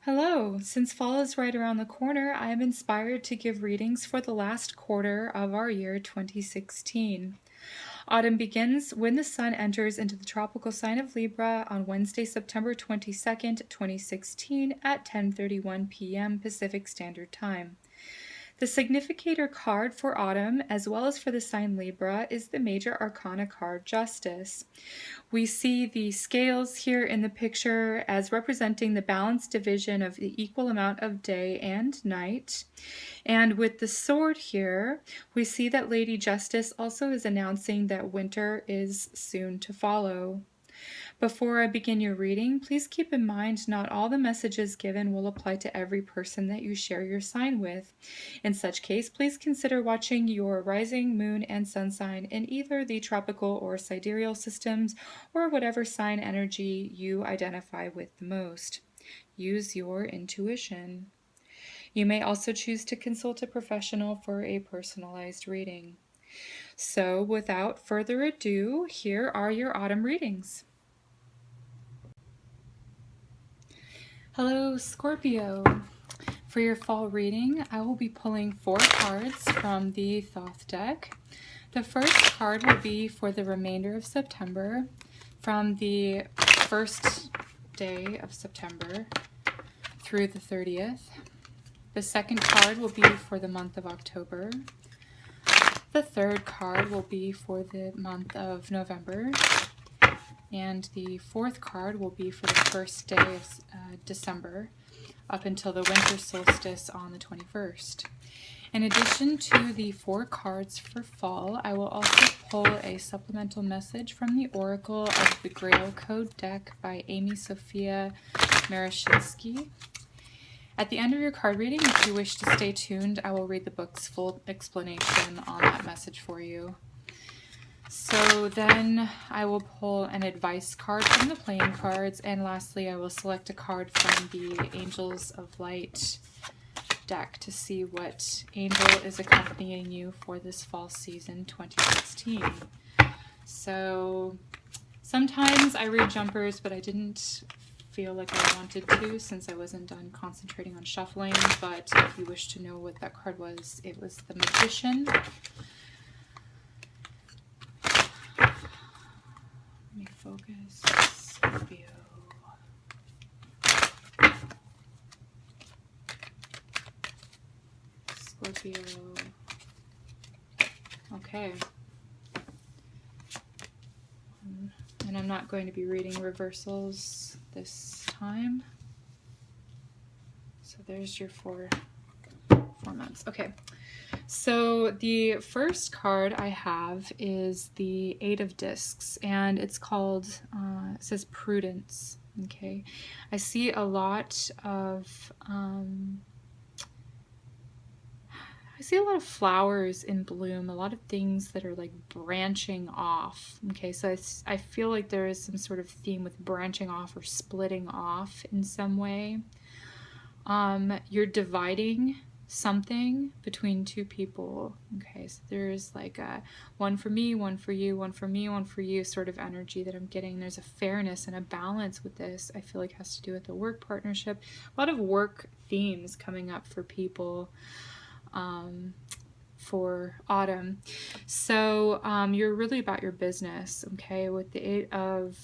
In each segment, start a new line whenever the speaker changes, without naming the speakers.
Hello! Since fall is right around the corner, I am inspired to give readings for the last quarter of our year 2016. Autumn begins when the sun enters into the tropical sign of Libra on Wednesday, September 22nd, 2016 at 10:31 p.m. Pacific Standard Time. The significator card for autumn, as well as for the sign Libra, is the Major Arcana card Justice. We see the scales here in the picture as representing the balanced division of the equal amount of day and night. And with the sword here, we see that Lady Justice also is announcing that winter is soon to follow. Before I begin your reading, please keep in mind not all the messages given will apply to every person that you share your sign with. In such case, please consider watching your rising, moon, and sun sign in either the tropical or sidereal systems, or whatever sign energy you identify with the most. Use your intuition. You may also choose to consult a professional for a personalized reading. So, without further ado, here are your autumn readings. Hello, Scorpio. For your fall reading, I will be pulling 4 cards from the Thoth deck. The first card will be for the remainder of September, from the first day of September through the 30th. The second card will be for the month of October. The third card will be for the month of November. And the fourth card will be for the first day of December up until the winter solstice on the 21st. In addition to the 4 cards for fall, I will also pull a supplemental message from the Oracle of the Grail Code deck by Amy Sophia Marashinsky. At the end of your card reading, if you wish to stay tuned, I will read the book's full explanation on that message for you. So then I will pull an advice card from the playing cards, and lastly I will select a card from the Angels of Light deck to see what angel is accompanying you for this fall season 2016. So sometimes I read jumpers, but I didn't feel like I wanted to since I wasn't done concentrating on shuffling. But if you wish to know what that card was, it was the Magician. Let me focus. Scorpio. Scorpio. Okay. And I'm not going to be reading reversals this time. So there's your four months. Okay. So the first card I have is the 8 of Discs, and it's called, it says Prudence. Okay. I see a lot of, flowers in bloom, a lot of things that are like branching off. Okay, so I feel like there is some sort of theme with branching off or splitting off in some way. You're dividing something between 2 people. Okay, so there's like a one for me, one for you, one for me, one for you sort of energy that I'm getting. There's a fairness and a balance with this. I feel like it has to do with the work partnership. A lot of work themes coming up for people for autumn. So you're really about your business. Okay, with the 8 of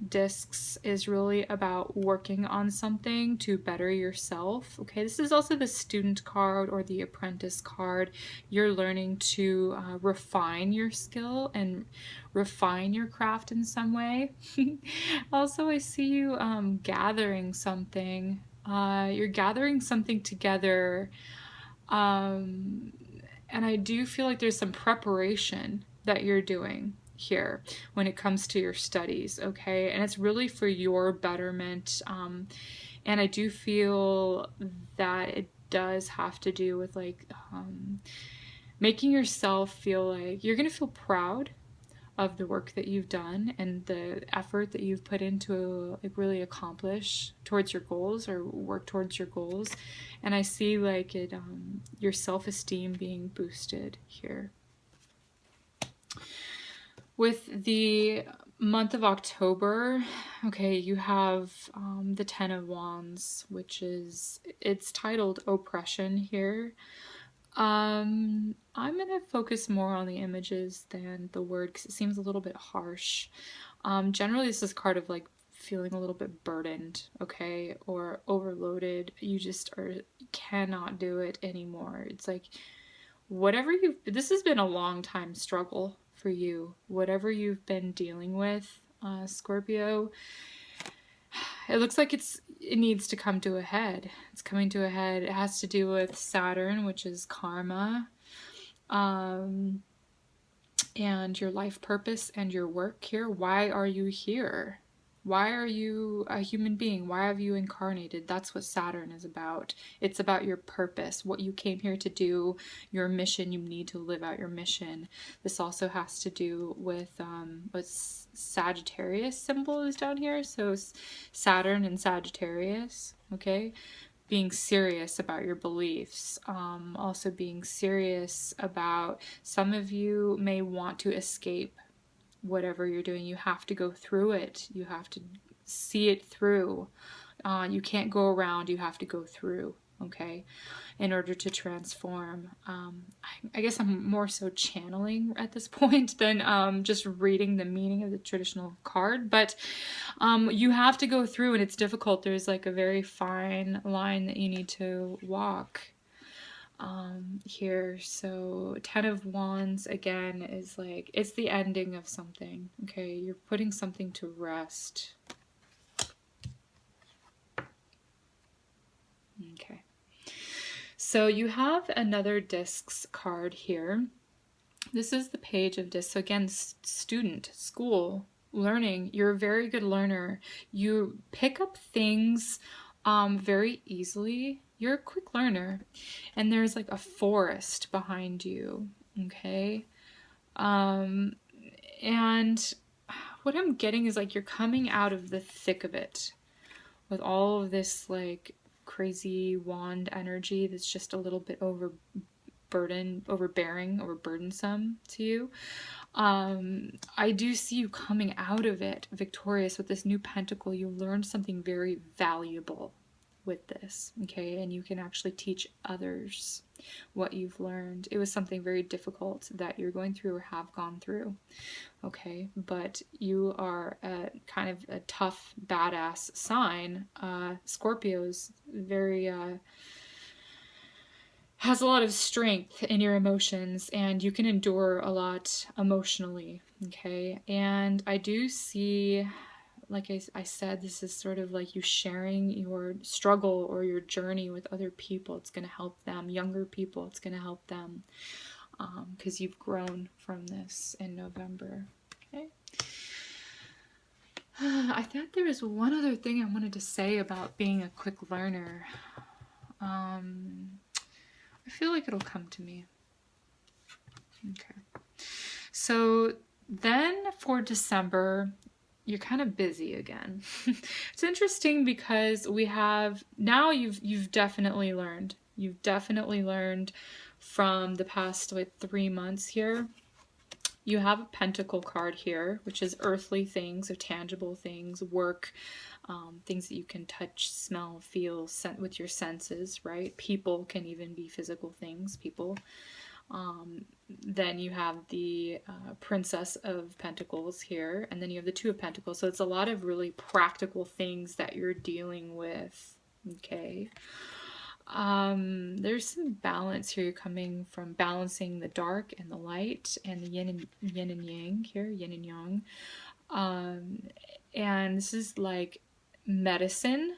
Discs is really about working on something to better yourself. Okay, this is also the student card or the apprentice card. You're learning to refine your skill and refine your craft in some way. Also, I see you gathering something. You're gathering something together, and I do feel like there's some preparation that you're doing here when it comes to your studies, okay? And it's really for your betterment, and I do feel that it does have to do with like making yourself feel like you're gonna feel proud of the work that you've done and the effort that you've put into like really accomplish towards your goals or work towards your goals. And I see like it your self-esteem being boosted here. With the month of October, okay, you have the Ten of Wands, which is, it's titled Oppression here. I'm going to focus more on the images than the word because it seems a little bit harsh. Generally, this is card of like feeling a little bit burdened, okay, or overloaded. You just cannot do it anymore. It's like whatever this has been a long time struggle for you. Whatever you've been dealing with, Scorpio, it looks like it needs to come to a head. It's coming to a head. It has to do with Saturn, which is karma, and your life purpose and your work here. Why are you here? Why are you a human being? Why have you incarnated? That's what Saturn is about. It's about your purpose, what you came here to do, your mission. You need to live out your mission. This also has to do with what Sagittarius symbol is down here. So Saturn and Sagittarius, okay? Being serious about your beliefs, also being serious about, some of you may want to escape whatever you're doing. You have to go through it. You have to see it through. You can't go around. You have to go through, okay, in order to transform. I guess I'm more so channeling at this point than just reading the meaning of the traditional card, but you have to go through, and it's difficult. There's like a very fine line that you need to walk here. So Ten of Wands again is like, it's the ending of something, okay? You're putting something to rest. Okay, so you have another discs card here. This is the Page of Discs. So again, student, school, learning. You're a very good learner. You pick up things very easily. You're a quick learner. And there's like a forest behind you, okay? And what I'm getting is like you're coming out of the thick of it with all of this like crazy wand energy that's just a little bit overbearing or burdensome to you. I do see you coming out of it victorious with this new pentacle. You learned something very valuable with this, okay, and you can actually teach others what you've learned. It was something very difficult that you're going through or have gone through, okay, but you are a kind of a tough, badass sign. Scorpio's very has a lot of strength in your emotions, and you can endure a lot emotionally, okay? And I do see, like I said, this is sort of like you sharing your struggle or your journey with other people. It's going to help them, younger people, it's going to help them, because you've grown from this in November, okay? I thought there was one other thing I wanted to say about being a quick learner. I feel like it'll come to me. Okay. So then for December, you're kind of busy again. It's interesting because we have, now you've definitely learned. You've definitely learned from the past like 3 months here. You have a pentacle card here, which is earthly things or tangible things, work, things that you can touch, smell, feel with your senses, right? People can even be physical things, people. Then you have the Princess of Pentacles here, and then you have the Two of Pentacles. So it's a lot of really practical things that you're dealing with, okay? There's some balance here. You're coming from balancing the dark and the light and the yin and yang here, yin and yang. And this is like medicine.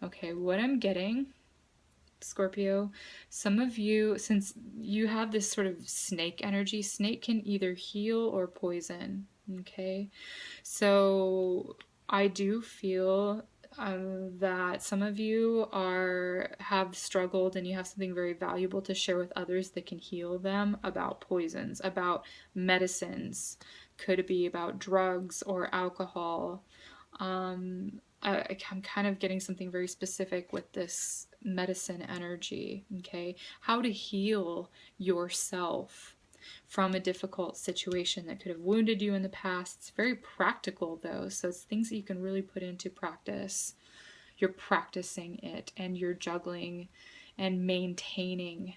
Okay, what I'm getting, Scorpio, some of you, since you have this sort of snake energy, snake can either heal or poison, okay? So I do feel that some of you have struggled and you have something very valuable to share with others that can heal them about poisons, about medicines. Could it be about drugs or alcohol? I'm kind of getting something very specific with this medicine energy, okay? How to heal yourself. from a difficult situation that could have wounded you in the past. It's very practical though, so it's things that you can really put into practice. You're practicing it, and you're juggling and maintaining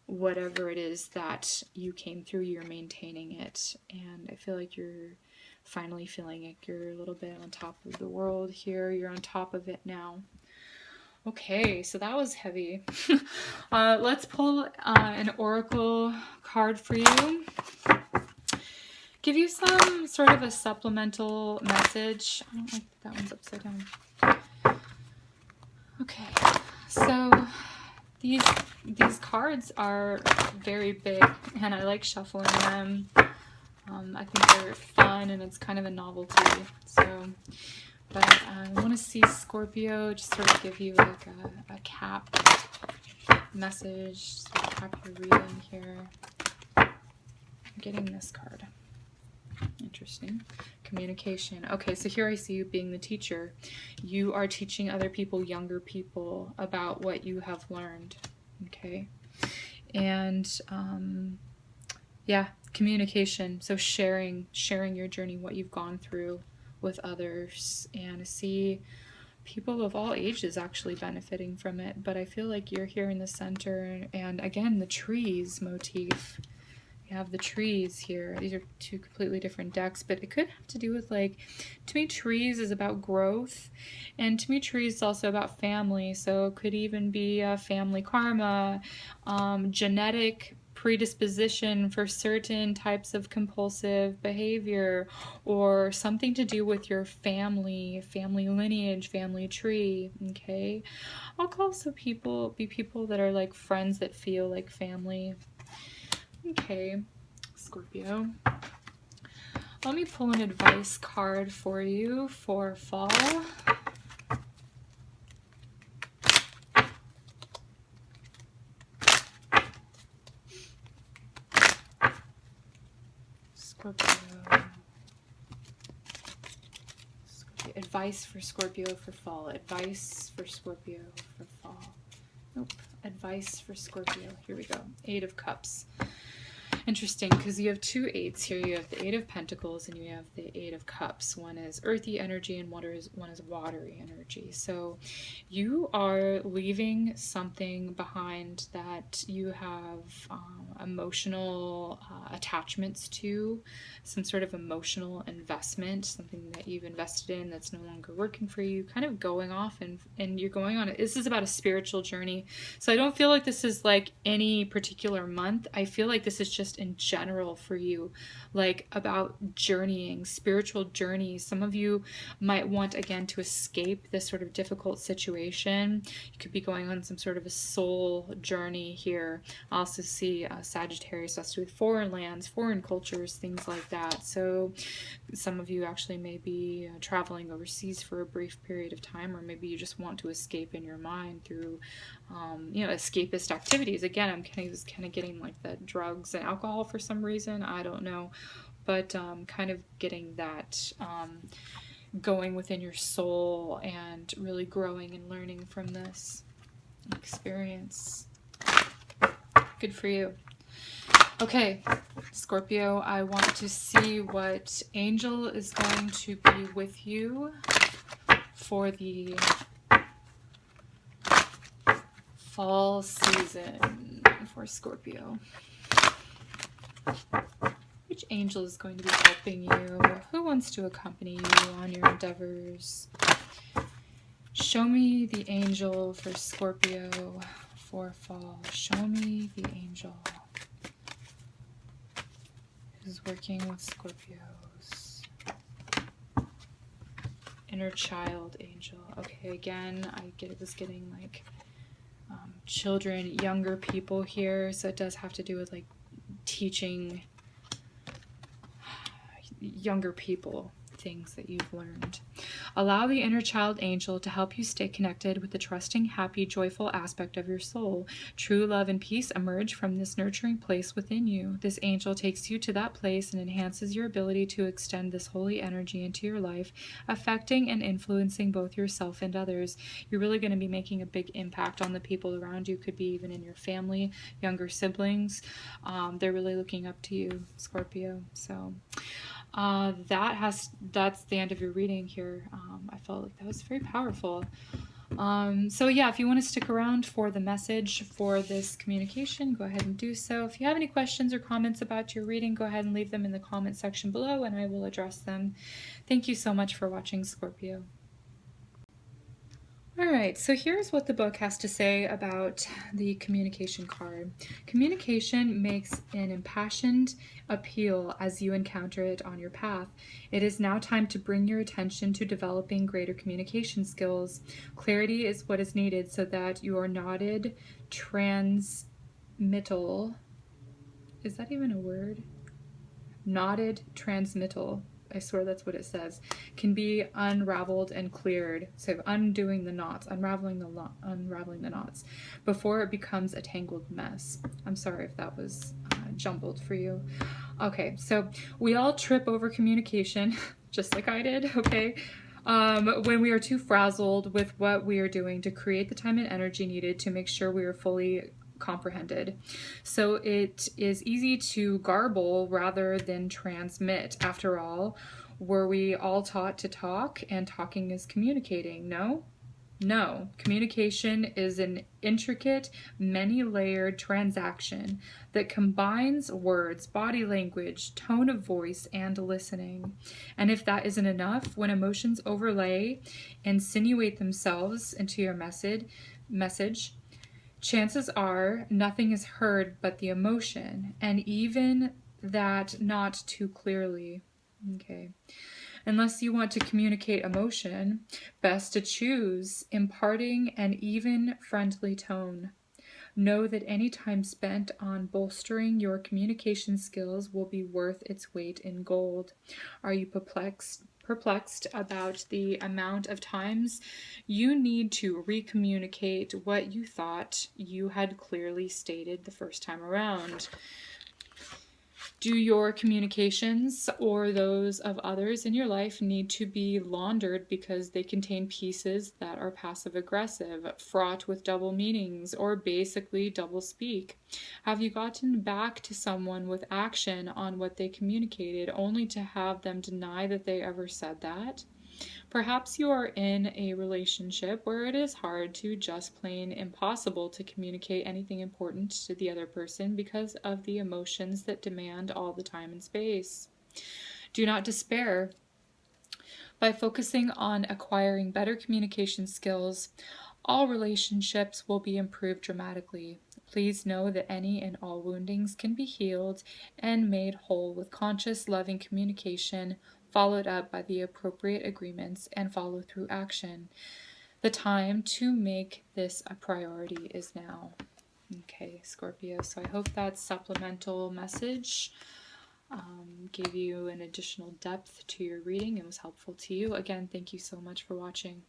whatever it is that you came through. You're maintaining it, and I feel like you're finally feeling like you're a little bit on top of the world here. You're on top of it now. Okay, so that was heavy. Let's pull an oracle card for you. Give you some sort of a supplemental message. I don't like that one's upside down. Okay, so these cards are very big, and I like shuffling them. I think they're fun, and it's kind of a novelty. So, but I want to see Scorpio just sort of give you like a cap message, sort of cap your reading here. I'm getting this card. Interesting. Communication. Okay, so here I see you being the teacher. You are teaching other people, younger people, about what you have learned. Okay. And yeah, communication. So sharing your journey, what you've gone through with others, and I see people of all ages actually benefiting from it. But I feel like you're here in the center, and again, the trees motif. You have the trees here. These are two completely different decks, but it could have to do with, like, to me, trees is about growth, and to me, trees is also about family. So it could even be family karma, genetic predisposition for certain types of compulsive behavior, or something to do with your family lineage, family tree. Okay, I'll also be people that are like friends that feel like family. Okay, Scorpio. Let me pull an advice card for you for fall. Scorpio. Advice for Scorpio for fall. Advice for Scorpio for fall. Nope. Advice for Scorpio. Here we go. 8 of Cups. Interesting, because you have 2 8s here. You have the 8 of Pentacles and you have the 8 of Cups. One is earthy energy and one is watery energy. So you are leaving something behind that you have emotional attachments to, some sort of emotional investment, something that you've invested in that's no longer working for you, kind of going off, and you're going on it. This is about a spiritual journey. So I don't feel like this is like any particular month. I feel like this is just in general for you, like about journeying, spiritual journeys. Some of you might want, again, to escape this sort of difficult situation. You could be going on some sort of a soul journey here. I also see Sagittarius has to do with foreign lands, foreign cultures, things like that. So some of you actually may be traveling overseas for a brief period of time, or maybe you just want to escape in your mind through escapist activities. Again, I'm kind of getting like the drugs and alcohol for some reason. I don't know, but kind of getting that going within your soul and really growing and learning from this experience. Good for you. Okay, Scorpio, I want to see what angel is going to be with you for the fall season for Scorpio. Which angel is going to be helping you? Who wants to accompany you on your endeavors? Show me the angel for Scorpio for fall. Show me the angel who's working with Scorpios. Inner child angel. Okay, again, was getting like children, younger people here, so it does have to do with like teaching younger people things that you've learned. Allow the inner child angel to help you stay connected with the trusting, happy, joyful aspect of your soul. True love and peace emerge from this nurturing place within you. This angel takes you to that place and enhances your ability to extend this holy energy into your life, affecting and influencing both yourself and others. You're really going to be making a big impact on the people around you. Could be even in your family, younger siblings. They're really looking up to you, Scorpio. So that's the end of your reading here. I felt like that was very powerful. So yeah, if you want to stick around for the message for this communication, go ahead and do so. If you have any questions or comments about your reading, go ahead and leave them in the comment section below and I will address them. Thank you so much for watching, Scorpio. Alright, so here's what the book has to say about the communication card. Communication makes an impassioned appeal as you encounter it on your path. It is now time to bring your attention to developing greater communication skills. Clarity is what is needed so that your knotted transmittal, is that even a word? Knotted transmittal, I swear that's what it says, can be unraveled and cleared. So undoing the knots, unraveling the knots before it becomes a tangled mess. I'm sorry if that was jumbled for you. Okay, so we all trip over communication, just like I did, okay? When we are too frazzled with what we are doing to create the time and energy needed to make sure we are fully comprehended. So it is easy to garble rather than transmit. After all, were we all taught to talk, and talking is communicating? No? No. Communication is an intricate, many-layered transaction that combines words, body language, tone of voice, and listening. And if that isn't enough, when emotions overlay, insinuate themselves into your message, chances are nothing is heard but the emotion, and even that not too clearly. Okay. Unless you want to communicate emotion, best to choose imparting an even, friendly tone. Know that any time spent on bolstering your communication skills will be worth its weight in gold. Are you perplexed about the amount of times you need to recommunicate what you thought you had clearly stated the first time around? Do your communications or those of others in your life need to be laundered because they contain pieces that are passive-aggressive, fraught with double meanings, or basically double speak? Have you gotten back to someone with action on what they communicated only to have them deny that they ever said that? Perhaps you are in a relationship where it is hard to just plain impossible to communicate anything important to the other person because of the emotions that demand all the time and space. Do not despair. By focusing on acquiring better communication skills, all relationships will be improved dramatically. Please know that any and all woundings can be healed and made whole with conscious, loving communication, followed up by the appropriate agreements and follow-through action. The time to make this a priority is now. Okay, Scorpio, so I hope that supplemental message gave you an additional depth to your reading and was helpful to you. Again, thank you so much for watching.